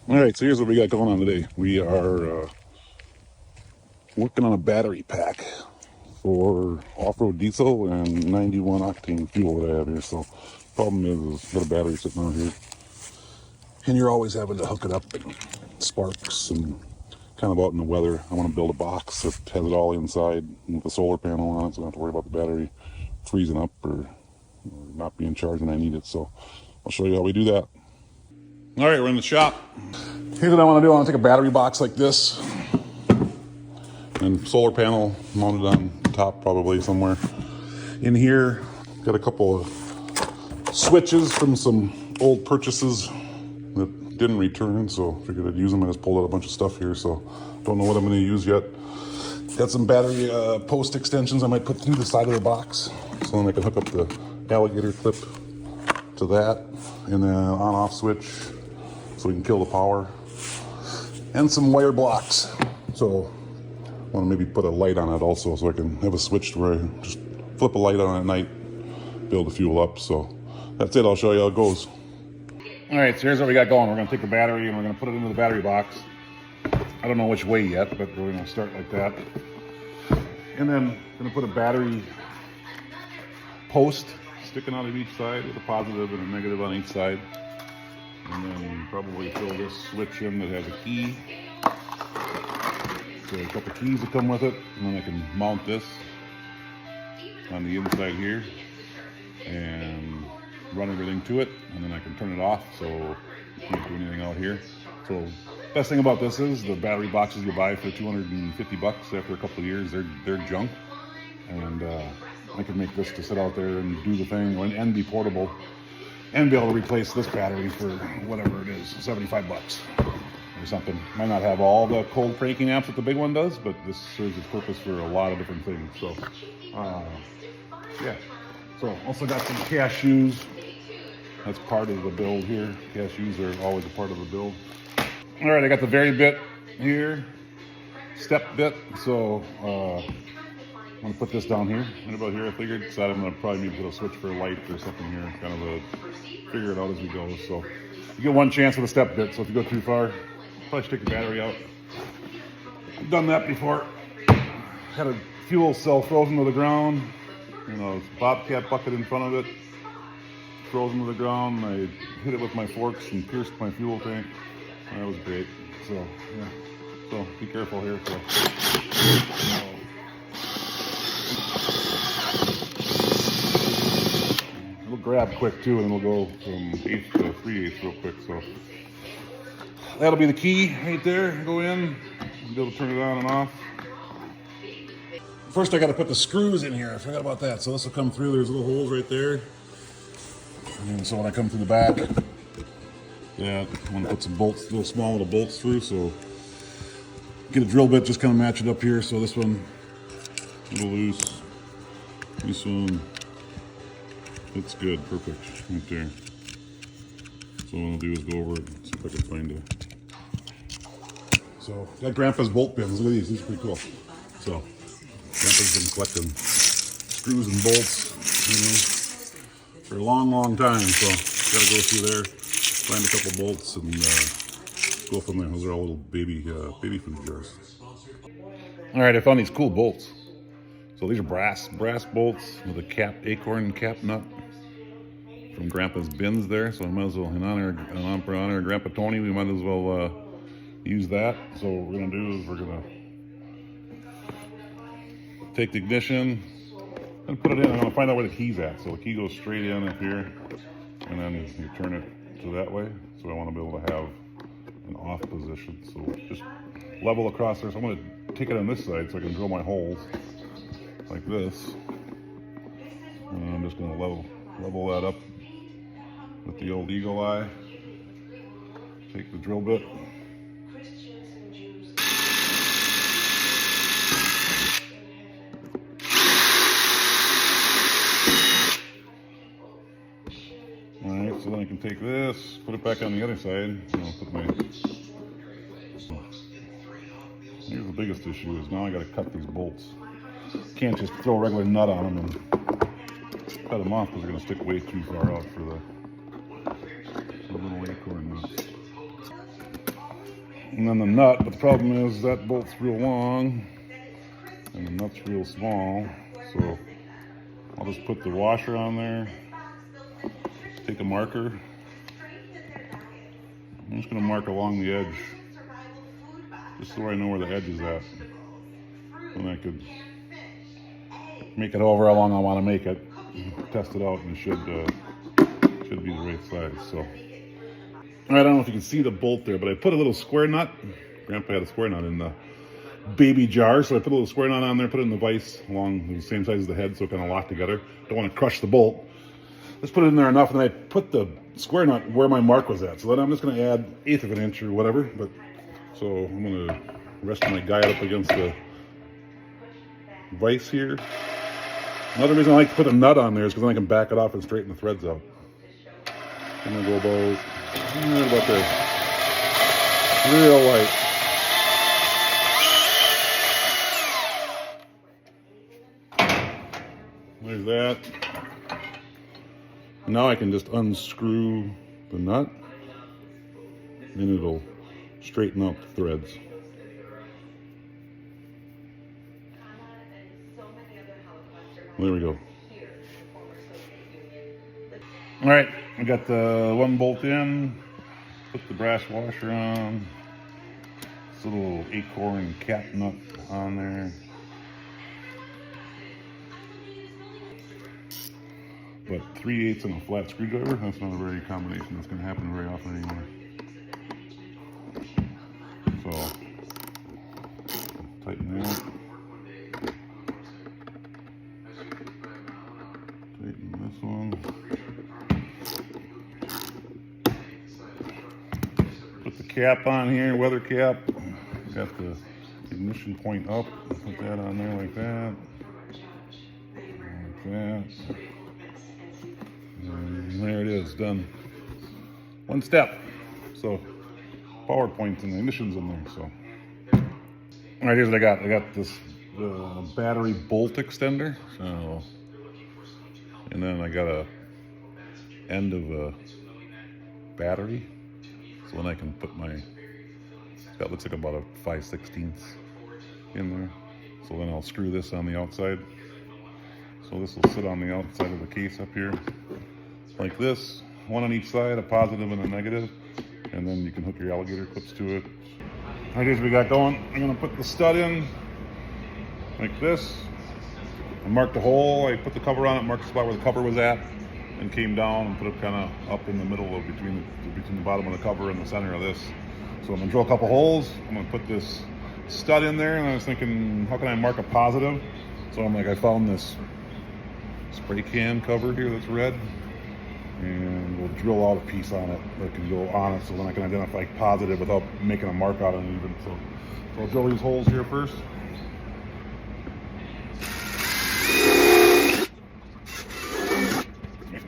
All right, so here's what we got going on today. We are working on a battery pack for off-road diesel and 91 octane fuel that I have here. So problem is got a battery sitting out here, and you're always having to hook it up and sparks and kind of out in the weather. I want to build a box that has it all inside with a solar panel on it, so I don't have to worry about the battery freezing up or not being charged when I need it. So I'll show you how we do that. All right, we're in the shop. Here's what I want to do. I want to take a battery box like this and solar panel mounted on top probably somewhere. In here, got a couple of switches from some old purchases that didn't return, so figured I'd use them. I just pulled out a bunch of stuff here, so don't know what I'm going to use yet. Got some battery post extensions I might put through the side of the box, so then I can hook up the alligator clip to that, and then on-off switch so we can kill the power, and some wire blocks. So I want to maybe put a light on it also, so I can have a switch where I just flip a light on at night, build the fuel up. So that's it. I'll show you how it goes. All right, so here's what we got going. We're going to take the battery and we're going to put it into the battery box. I don't know which way yet, but we're going to start like that. And then we're going to put a battery post sticking out of each side with a positive and a negative on each side. And then probably fill this switch in that has a key. So a couple keys that come with it, and then I can mount this on the inside here and run everything to it, and then I can turn it off so you can't do anything out here. So best thing about this is the battery boxes you buy for $250 after a couple of years, they're junk, and I can make this to sit out there and do the thing and be portable and be able to replace this battery for whatever it is, $75 or something. Might not have all the cold cranking amps that the big one does, but this serves its purpose for a lot of different things. So yeah. So also got some cashews. That's part of the build here. Cashews are always a part of the build. All right, I got the vary bit here, step bit. So I'm gonna put this down here, right about here. I figured, decided I'm gonna probably need to put a switch for a light or something here, kind of figure it out as we go. So you get one chance with a step bit. So if you go too far, probably should take the battery out. I've done that before. Had a fuel cell frozen to the ground. You know, Bobcat bucket in front of it, frozen to the ground. I hit it with my forks and pierced my fuel tank. That was great. So yeah. So be careful here. So, it'll grab quick too, and we'll go from 1/8 to 3/8 real quick. So that'll be the key right there. Go in, and be able to turn it on and off. First, I got to put the screws in here. I forgot about that. So this will come through. There's little holes right there. And so when I come through the back, yeah, I want to put some bolts, little small little bolts through. So get a drill bit, just kind of match it up here. So this one a little loose. This one, it's good, perfect, right there. So what I'll do is go over it and see if I can find it. So got Grandpa's bolt pins. Look at these. These are pretty cool. So Grandpa's been collecting screws and bolts, you know, for a long, long time. So got to go through there, find a couple bolts, and go from there. Those are all little baby food jars. All right, I found these cool bolts. So these are brass bolts with a acorn cap nut from Grandpa's bins there. So I might as well, in honor of Grandpa Tony, we might as well use that. So what we're gonna do is we're gonna take the ignition and put it in. I'm gonna find out where the key's at. So the key goes straight in up here, and then you turn it to that way. So I want to be able to have an off position. So just level across there. So I'm gonna take it on this side so I can drill my holes like this. And I'm just gonna level that up with the old eagle eye. Take the drill bit. Alright, so then I can take this, put it back on the other side. Here's the biggest issue is now I gotta cut these bolts. Can't just throw a regular nut on them and cut them off because they're gonna stick way too far out for the little acorn nuts. And then the nut, but the problem is that bolt's real long and the nut's real small. So I'll just put the washer on there, take a marker. I'm just gonna mark along the edge, just so I know where the edge is at. And I could make it however long I want to make it, test it out, and it should be the right size. So, all right, I don't know if you can see the bolt there, but I put a little square nut. Grandpa had a square nut in the baby jar, so I put a little square nut on there, put it in the vise along the same size as the head, so it kind of lock together. Don't want to crush the bolt. Let's put it in there enough, and then I put the square nut where my mark was at. So then I'm just going to add 1/8 of an inch or whatever. But so I'm going to rest my guide up against the vise here. Another reason I like to put a nut on there is because then I can back it off and straighten the threads out. I'm going to go about there. Real light. There's that. Now I can just unscrew the nut and it'll straighten out the threads. There we go. All right, I got the one bolt in, put the brass washer on, this little acorn cap nut on there. But 3/8 and a flat screwdriver, that's not a very combination that's going to happen very often anymore. So, tighten that. Tighten this one. Put the cap on here, weather cap. Got the ignition point up. Put that on there like that. Like that. And there it is, done. One step. So, power points and the ignition's in there. So, all right, here's what I got. I got this battery bolt extender. So, and then I got a end of a battery. So then I can put my, that looks like about a 5/16 in there. So then I'll screw this on the outside. So this will sit on the outside of the case up here, like this, one on each side, a positive and a negative, and then you can hook your alligator clips to it. All right, here's what we got going. I'm gonna put the stud in, like this. I marked a hole, I put the cover on it, marked the spot where the cover was at, and came down and put it kind of up in the middle of between the bottom of the cover and the center of this. So I'm gonna drill a couple holes, I'm gonna put this stud in there, and I was thinking, how can I mark a positive? So I'm like, I found this spray can cover here that's red, and we'll drill out a piece on it that can go on it, so then I can identify positive without making a mark out on it even. So I'll drill these holes here first.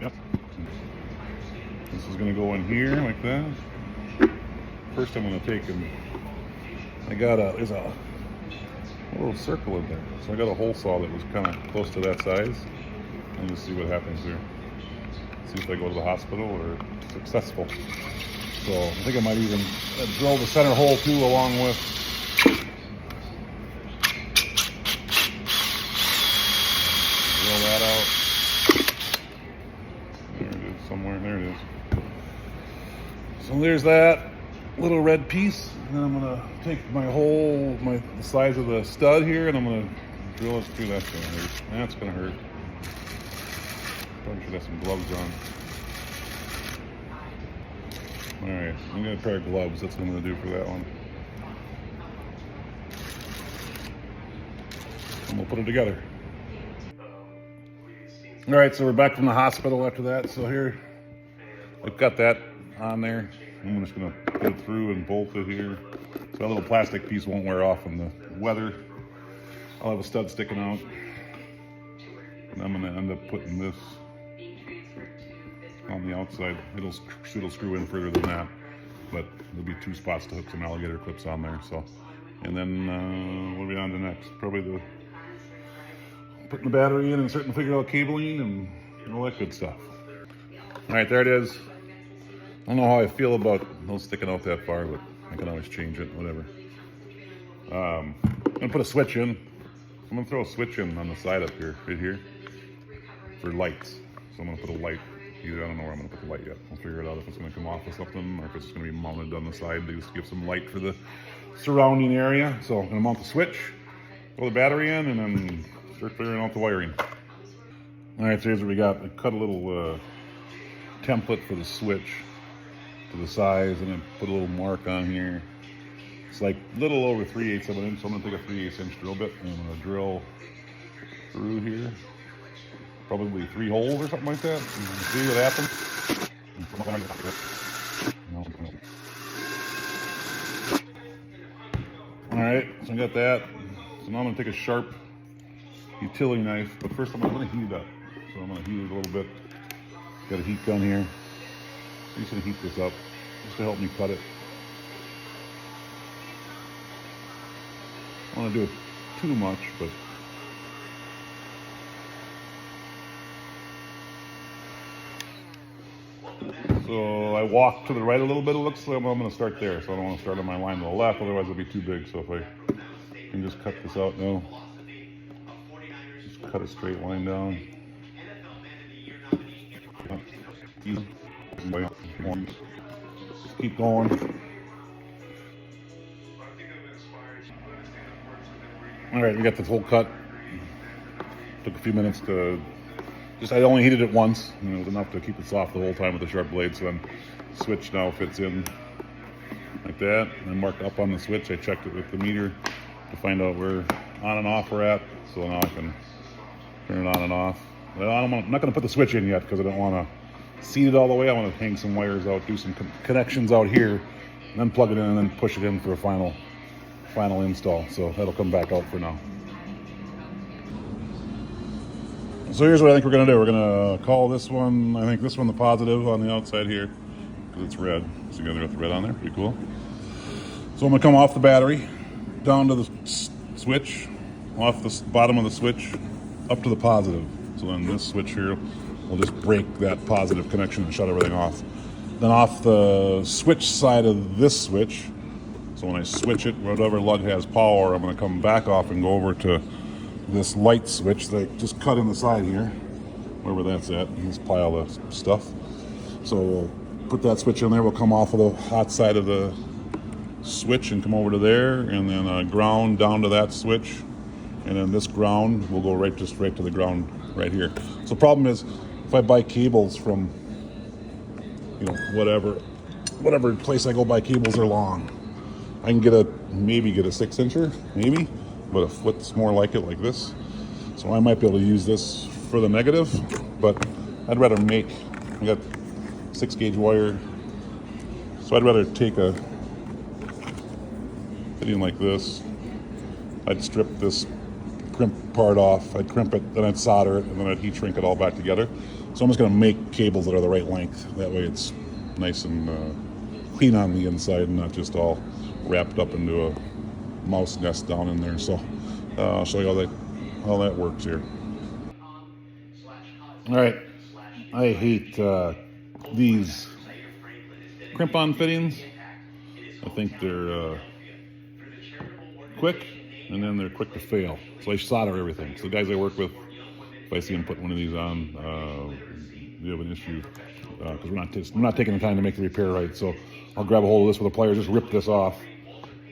Yep. This is going to go in here like that. First I'm going to take and there's a little circle in there. So I got a hole saw that was kind of close to that size. And just see what happens here. See if I go to the hospital or successful. So I think I might even drill the center hole too along with. Drill that out. There it is somewhere. There it is. So there's that little red piece. And then I'm gonna take my hole, the size of the stud here, and I'm gonna drill it through. That's gonna hurt. That's gonna hurt. Probably should have some gloves on. Alright, I'm going to try gloves. That's what I'm going to do for that one. And we'll put it together. Alright, so we're back from the hospital after that. So here, we've got that on there. I'm just going to put it through and bolt it here. So that little plastic piece won't wear off in the weather. I'll have a stud sticking out. And I'm going to end up putting this on the outside. It'll screw in further than that, but there'll be 2 spots to hook some alligator clips on there. So, and then what are we on to next? Probably putting the battery in and starting to figure out cabling and all that good stuff. All right, there it is. don't know how I feel about those sticking out that far, but I can always change it, whatever. I'm gonna put a switch in. I'm gonna throw a switch in on the side up here, right here, for lights. So I'm gonna put a light. Either I don't know where I'm gonna put the light yet. I'll figure it out if it's gonna come off of something or if it's gonna be mounted on the side to just give some light for the surrounding area. So I'm gonna mount the switch, throw the battery in, and then start figuring out the wiring. All right, so here's what we got. I cut a little template for the switch to the size, and then put a little mark on here. It's like a little over 3/8 of an inch, so I'm gonna take a 3/8 inch drill bit and I'm gonna drill through here. Probably 3 holes or something like that. And see what happens. All right, so I got that. So now I'm gonna take a sharp utility knife, but first I'm gonna heat it up. So I'm gonna heat it a little bit. Got a heat gun here. I'm just gonna heat this up just to help me cut it. I don't want to do it too much, but so I walk to the right a little bit. It looks like I'm going to start there, so I don't want to start on my line to the left, otherwise it'll be too big. So if I can just cut this out now, just cut a straight line down. Just keep going. All right, we got this whole cut. Took a few minutes to I only heated it once, and it was enough to keep it soft the whole time with the sharp blade. So then the switch now fits in like that. And I marked up on the switch. I checked it with the meter to find out where on and off we're at. So now I can turn it on and off. Well, I'm not going to put the switch in yet because I don't want to seat it all the way. I want to hang some wires out, do some connections out here, and then plug it in and then push it in for a final install. So that'll come back out for now. So here's what I think we're going to do. We're going to call this one, I think this one the positive on the outside here, because it's red. So you got the red on there, pretty cool. So I'm going to come off the battery, down to the switch, off the bottom of the switch, up to the positive. So then this switch here will just break that positive connection and shut everything off. Then off the switch side of this switch, so when I switch it, whatever lug has power, I'm going to come back off and go over to this light switch that I just cut in the side here, wherever that's at, this pile of stuff. So we'll put that switch in there. We'll come off of the hot side of the switch and come over to there, and then ground down to that switch, and then this ground will go right to the ground right here. So the problem is, if I buy cables from, whatever place I go buy cables are long. I can maybe get a 6-incher, maybe, but a foot's more like it, like this. So I might be able to use this for the negative, but I'd rather I got 6-gauge wire, so I'd rather take a fitting like this. I'd strip this crimp part off, I'd crimp it, then I'd solder it, and then I'd heat shrink it all back together. So I'm just gonna make cables that are the right length. That way it's nice and clean on the inside and not just all wrapped up into a mouse nest down in there. So I'll show you how that works here. All right, I hate these crimp-on fittings. I think they're quick, and then they're quick to fail. So I solder everything. So the guys I work with, if I see them put one of these on, we have an issue because we're not taking the time to make the repair right. So I'll grab a hold of this with a plier, just rip this off.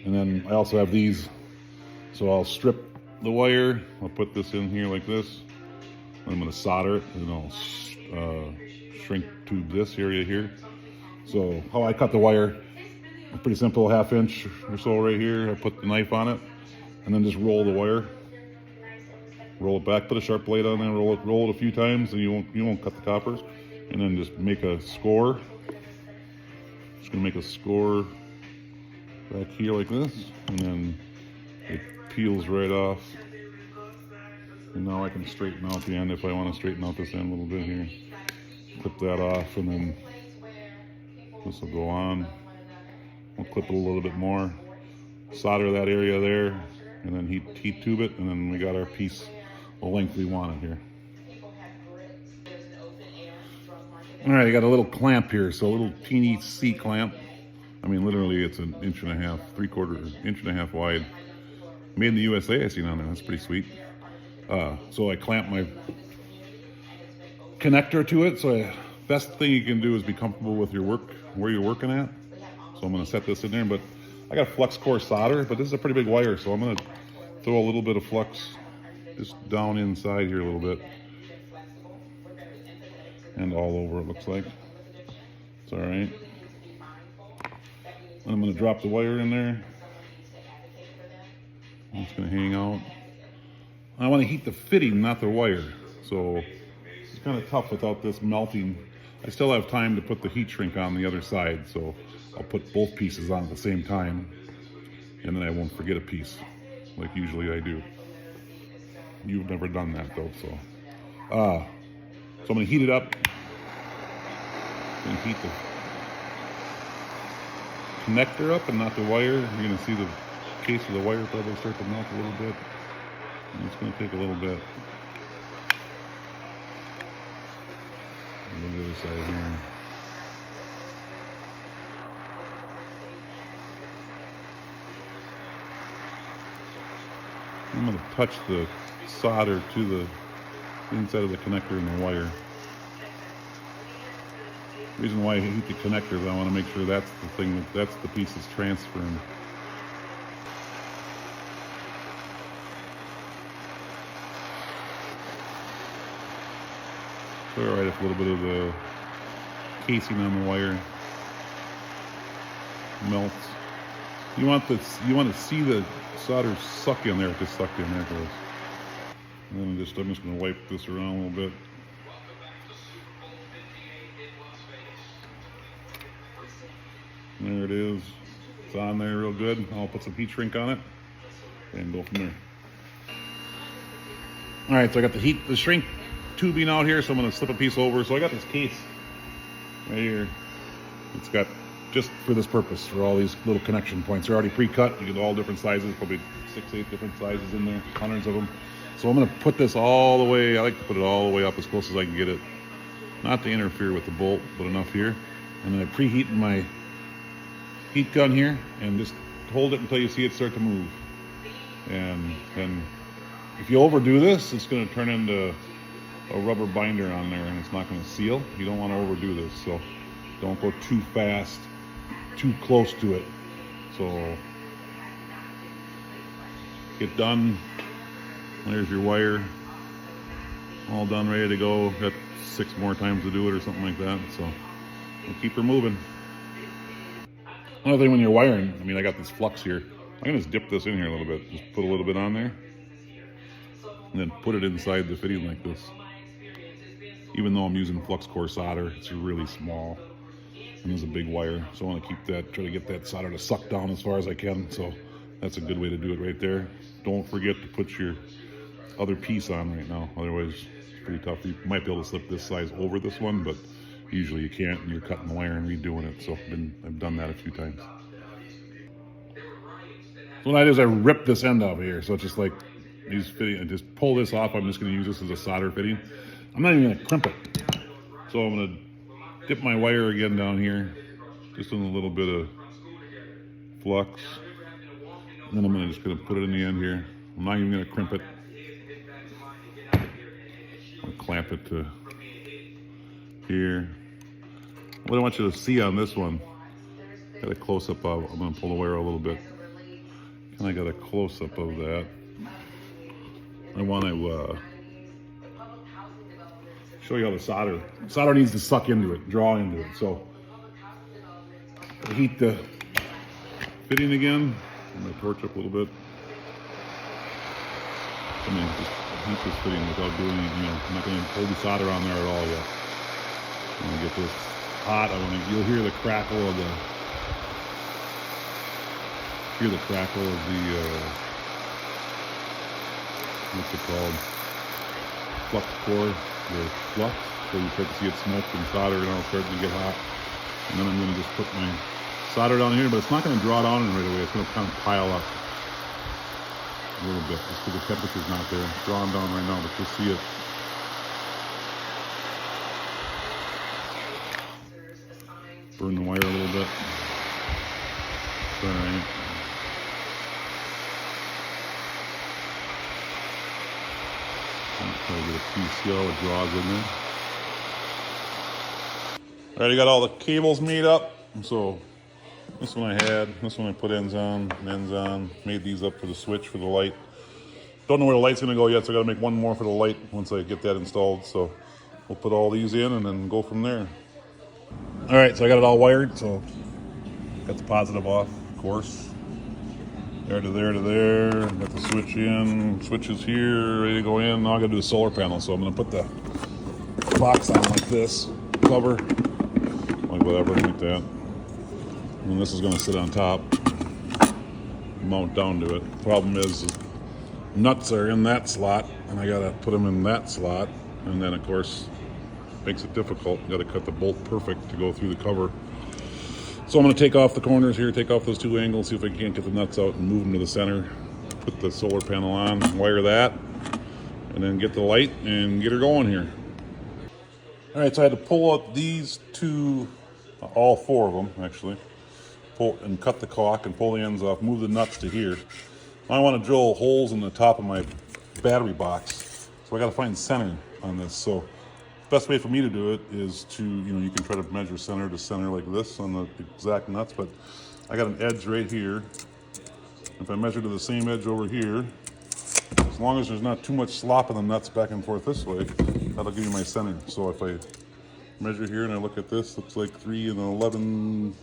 And then I also have these, so I'll strip the wire, I'll put this in here like this, and I'm going to solder it, and I'll shrink tube this area here. So how I cut the wire, pretty simple, 1/2 inch or so right here. I put the knife on it, and then just roll the wire, roll it back, put a sharp blade on there, roll it a few times, and you won't cut the coppers, and then just make a score. Just going to make a score back here like this, and then it peels right off. And now I can straighten out the end if I want to straighten out this end a little bit here. Clip that off, and then this will go on. We'll clip it a little bit more, solder that area there, and then heat tube it, and then we got our piece the length we want it here. All right, I got a little clamp here, so a little teeny C clamp. I mean, literally, it's an 1.5 inch, 3/4 1.5 inch wide. Made in the USA, I seen on there. That's pretty sweet. So I clamp my connector to it. So best thing you can do is be comfortable with your work, where you're working at. So I'm going to set this in there, but I got flux core solder, but this is a pretty big wire, so I'm going to throw a little bit of flux just down inside here a little bit. And all over, it looks like. It's all right. And I'm going to drop the wire in there. It's going to hang out. I want to heat the fitting, not the wire. So it's kind of tough without this melting. I still have time to put the heat shrink on the other side, so I'll put both pieces on at the same time, and then I won't forget a piece, like usually I do. You've never done that though, so. So I'm going to heat it up. And heat the connector up and not the wire. You're going to see the case of the wire probably start to melt a little bit. And it's going to take a little bit. Look at the other side here. I'm going to touch the solder to the inside of the connector and the wire. The reason why I heat the connectors, I want to make sure that's the thing, that's the piece that's transferring. So alright, if a little bit of the casing on the wire melts. You want to see the solder suck in there. It just sucked in there, it goes. And then I'm just going to wipe this around a little bit. There it is. It's on there real good. I'll put some heat shrink on it and go from there. All right, so I got the shrink tubing out here, so I'm going to slip a piece over. So I got this case right here. It's got just for this purpose, for all these little connection points. They're already pre-cut. You get all different sizes, probably 6, 8 different sizes in there, hundreds of them. So I'm going to put this all the way, I like to put it all the way up as close as I can get it. Not to interfere with the bolt, but enough here. And then I preheat my heat gun here and just hold it until you see it start to move. And then if you overdo this, it's going to turn into a rubber binder on there and it's not going to seal. You don't want to overdo this, so don't go too fast, too close to it. So get done. There's your wire, all done, ready to go. Got 6 more times to do it or something like that, so we'll keep her moving. Another thing when you're wiring, I mean, I got this flux here. I'm gonna just dip this in here a little bit. Just put a little bit on there, and then put it inside the fitting like this. Even though I'm using flux core solder, it's really small, and there's a big wire. So I want to keep that, try to get that solder to suck down as far as I can. So that's a good way to do it right there. Don't forget to put your other piece on right now. Otherwise, it's pretty tough. You might be able to slip this size over this one, but usually you can't, and you're cutting the wire and redoing it. So I've done that a few times. So what I do is I rip this end off here. So it's just like these fitting, I just pull this off. I'm just going to use this as a solder fitting. I'm not even going to crimp it. So I'm going to dip my wire again down here, just in a little bit of flux. And then I'm just going to put it in the end here. I'm not even going to crimp it. I'll clamp it to here. What I want you to see on this one, got a close-up of, I'm going to pull the wire a little bit. And I got a close-up of that. I want to show you how the solder needs to suck into it, draw into it. So I heat the fitting again. I'm going to torch up a little bit. I mean, just heat this fitting without doing anything. I'm not going to hold the solder on there at all yet. I'm going to get this hot. You'll hear the crackle of the, what's it called? Flux core, the flux. So you start to see it smoke and solder, and it's starting to get hot. And then I'm going to just put my solder down here, but it's not going to draw down right away. It's going to kind of pile up a little bit, just because the temperature's not there. It's drawing down right now, but you'll see it. Burn the wire a little bit. Alright. Try to get a piece, see how it draws in there. Alright, I got all the cables made up. So this one I had, this one I put ends on, made these up for the switch for the light. Don't know where the light's gonna go yet, so I gotta make one more for the light once I get that installed. So we'll put all these in and then go from there. Alright, so I got it all wired, so got the positive off, of course. There to there to there, got the switch in, switches here, ready to go in. Now I gotta do the solar panel, so I'm gonna put the box on like this, cover, like whatever, like that. And this is gonna sit on top, mount down to it. Problem is nuts are in that slot, and I gotta put them in that slot, and then of course, makes it difficult. You gotta cut the bolt perfect to go through the cover. So I'm going to take off the corners here, take off those two angles, see if I can't get the nuts out and move them to the center. Put the solar panel on, wire that, and then get the light and get her going here. All right, so I had to pull out these two, all four of them actually, pull and cut the caulk and pull the ends off, move the nuts to here. I want to drill holes in the top of my battery box, so I got to find center on this. So best way for me to do it is to, you can try to measure center to center like this on the exact nuts, but I got an edge right here. If I measure to the same edge over here, as long as there's not too much slop in the nuts back and forth this way, that'll give you my center. So if I measure here and I look at this, looks like 3 and 11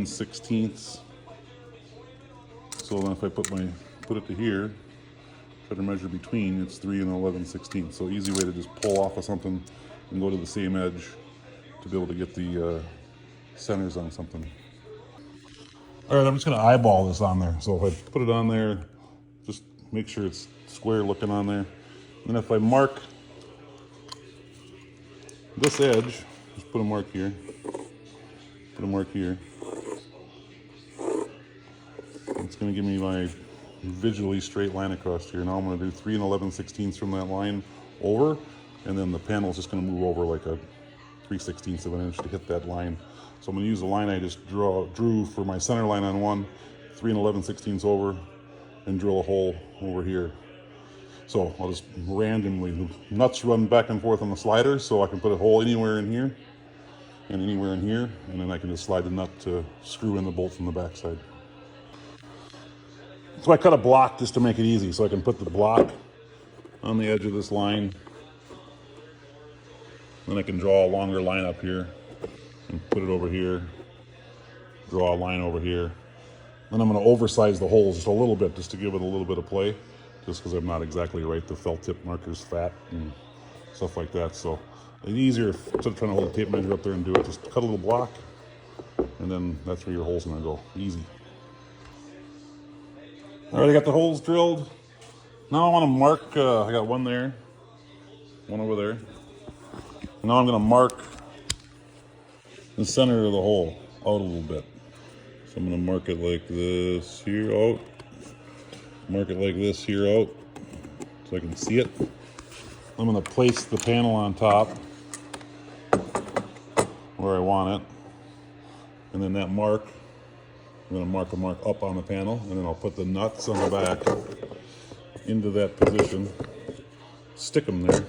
sixteenths. So then if I put it to here, try to measure between, it's 3 and 11 sixteenths. So easy way to just pull off of something and go to the same edge to be able to get the centers on something. All right, I'm just gonna eyeball this on there. So if I put it on there, just make sure it's square looking on there. And if I mark this edge, just put a mark here, put a mark here. It's gonna give me my visually straight line across here. Now I'm going to do 3 and 11 sixteenths from that line over, and then the panel is just going to move over like a 3/16 of an inch to hit that line. So I'm going to use the line I just drew for my center line on one, 3 and 11 sixteenths over, and drill a hole over here. So I'll just randomly, the nuts run back and forth on the slider, so I can put a hole anywhere in here and anywhere in here, and then I can just slide the nut to screw in the bolt from the backside. So I cut a block just to make it easy, so I can put the block on the edge of this line. Then I can draw a longer line up here and put it over here, draw a line over here. Then I'm going to oversize the holes just a little bit, just to give it a little bit of play, just because I'm not exactly right. The felt tip marker's fat and stuff like that. So it's easier, instead of trying to hold the tape measure up there and do it, just cut a little block, and then that's where your hole's going to go. Easy. All right, I got the holes drilled. Now I want to mark, I got one there, one over there. Now I'm going to mark the center of the hole out a little bit. So I'm going to mark it like this here out, mark it like this here out, so I can see it. I'm going to place the panel on top where I want it, and then that mark, I'm going to mark a mark up on the panel, and then I'll put the nuts on the back into that position, stick them there. I'm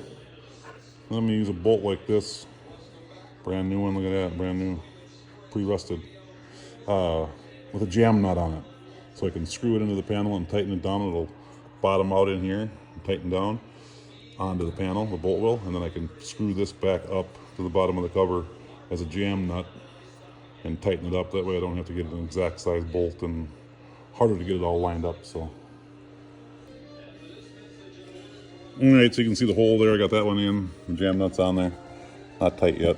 going to use a bolt like this, brand new one, look at that, brand new, pre-rusted, with a jam nut on it. So I can screw it into the panel and tighten it down. It'll bottom out in here and tighten down onto the panel, the bolt will, and then I can screw this back up to the bottom of the cover as a jam nut and tighten it up. That way I don't have to get an exact size bolt and harder to get it all lined up. So, all right, so you can see the hole there. I got that one in, the jam nut's on there, not tight yet.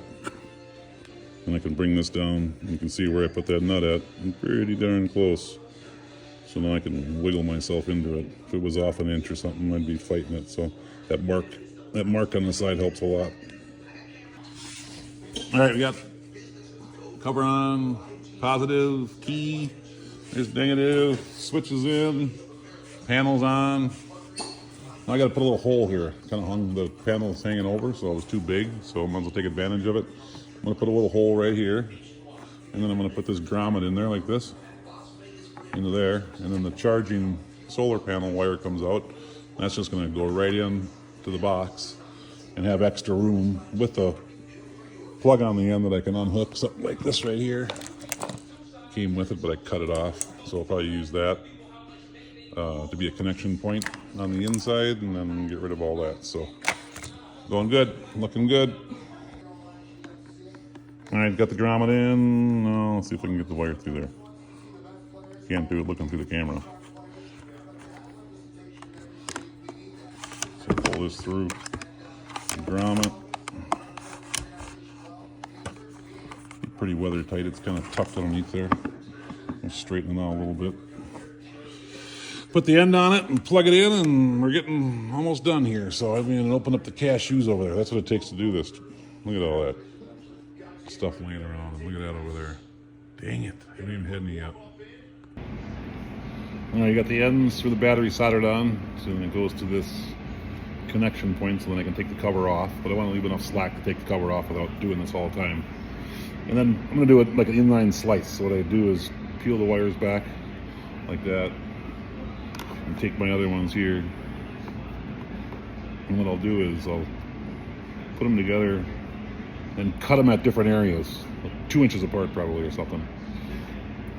And I can bring this down, and you can see where I put that nut at. I'm pretty darn close. So now I can wiggle myself into it. If it was off an inch or something, I'd be fighting it. So that mark on the side helps a lot. All right, we got cover on, positive, key, there's negative, switches in, panels on. Now I got to put a little hole here. Kind of hung, the panel is hanging over, so it was too big, so I might as well take advantage of it. I'm gonna put a little hole right here, and then I'm gonna put this grommet in there like this, into there, and then the charging solar panel wire comes out. That's just gonna go right in to the box and have extra room with a plug on the end that I can unhook, something like this right here. Came with it, but I cut it off, so I'll probably use that to be a connection point on the inside, and then get rid of all that. So going good, looking good. All right, got the grommet in. Oh, let's see if I can get the wire through there. Can't do it looking through the camera. So pull this through the grommet. Pretty weather tight. It's kind of tucked underneath there. I'll straighten it out a little bit. Put the end on it and plug it in, and we're getting almost done here. So I'm going to open up the cashews over there. That's what it takes to do this. Look at all that stuff laying around. Look at that over there. Dang it. I haven't even had any yet. All right, you got the ends for the battery soldered on. So then it goes to this connection point, so then I can take the cover off. But I want to leave enough slack to take the cover off without doing this all the time. And then I'm going to do it like an inline slice. So what I do is peel the wires back like that, and take my other ones here. And what I'll do is I'll put them together and cut them at different areas, like 2 inches apart probably or something.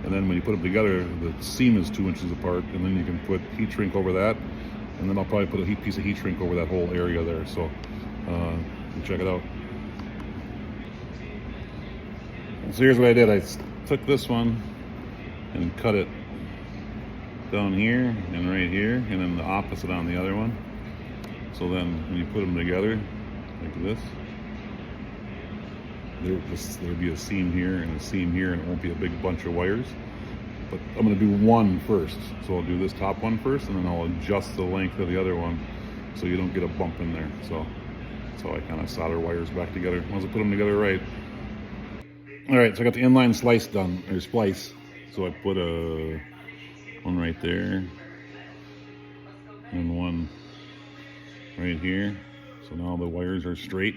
And then when you put them together, the seam is 2 inches apart, and then you can put heat shrink over that. And then I'll probably put a piece of heat shrink over that whole area there. So check it out. So here's what I did. I took this one and cut it down here and right here, and then the opposite on the other one. So then when you put them together like this, there'll be a seam here and a seam here, and it won't be a big bunch of wires. But I'm going to do one first. So I'll do this top one first, and then I'll adjust the length of the other one so you don't get a bump in there. So that's how I kind of solder wires back together once I put them together right. All right, so I got the inline slice done, or splice. So I put one right there and one right here. So now the wires are straight.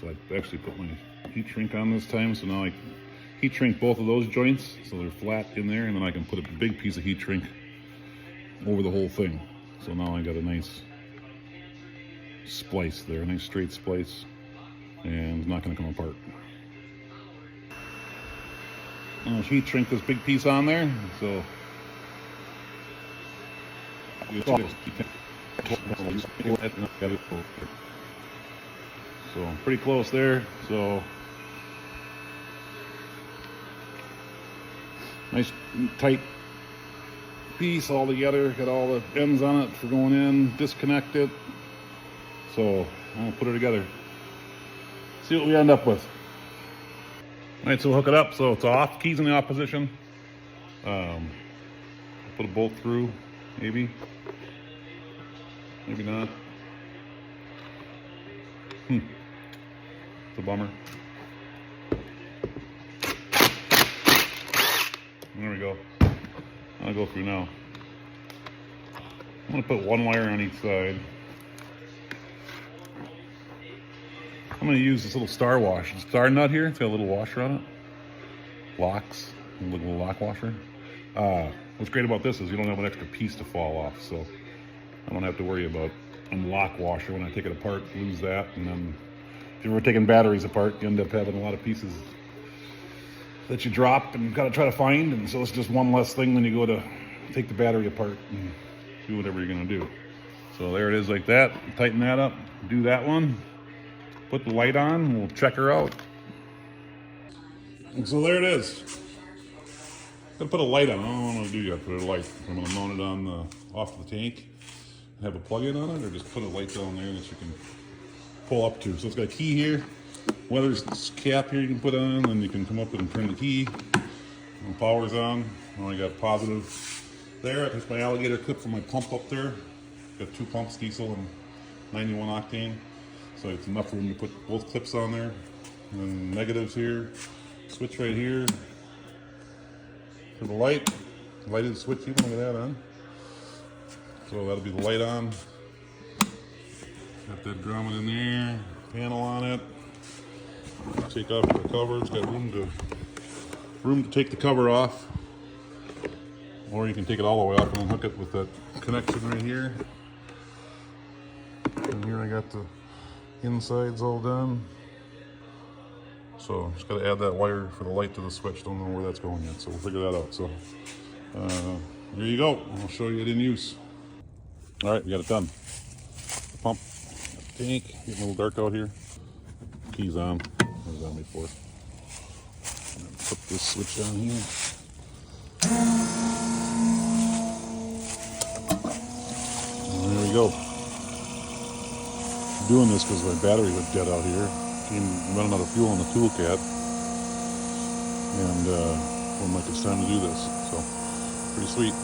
So I actually put my heat shrink on this time. So now I heat shrink both of those joints so they're flat in there, and then I can put a big piece of heat shrink over the whole thing. So now I got a nice splice there, a nice straight splice, and it's not going to come apart. I'll heat shrink this big piece on there, so pretty close there. So nice tight piece all together. Got all the ends on it for going in. Disconnect it. So I'm gonna put it together. See what we end up with. All right, so we'll hook it up. So it's off. Keys in the off position. Put a bolt through, maybe. Maybe not. It's a bummer. There we go. I'll go through now. I'm gonna put one wire on each side. I'm going to use this little star wash. Star nut here. It's got a little washer on it. Locks. A little lock washer. What's great about this is you don't have an extra piece to fall off. So I don't have to worry about a lock washer when I take it apart. Lose that. And then if you're ever taking batteries apart, you end up having a lot of pieces that you drop and got to try to find. And so it's just one less thing when you go to take the battery apart and do whatever you're going to do. So there it is like that. Tighten that up. Do that one. Put the light on, we'll check her out. And so there it is. Gonna put a light on. I don't know what I'm gonna do yet. Put a light. I'm gonna mount it on off the tank and have a plug-in on it, or just put a light down there that you can pull up to. So it's got a key here. Well, there's this cap here you can put on, and you can come up and turn the key. And power's on. I got positive there. There's my alligator clip for my pump up there. Got 2 pumps, diesel and 91 octane. So it's enough room to put both clips on there. And then negatives here. Switch right here for the light. Lighted switch, even look at that on. So that'll be the light on. Got that grommet in there. Panel on it. take off the cover. It's got room to take the cover off, or you can take it all the way off and unhook it with that connection right here. And here I got the insides all done. So just got to add that wire for the light to the switch. Don't know where that's going yet, so we'll figure that out. So there you go. I'll show you it in use. All right, we got it done. The pump, the tank, getting a little dark out here. Keys on. What was on before? Put this switch on here. And there we go. I'm doing this because my battery was dead out here. I'm running out of fuel on the Toolcat, and I'm like, it's time to do this. So, pretty sweet.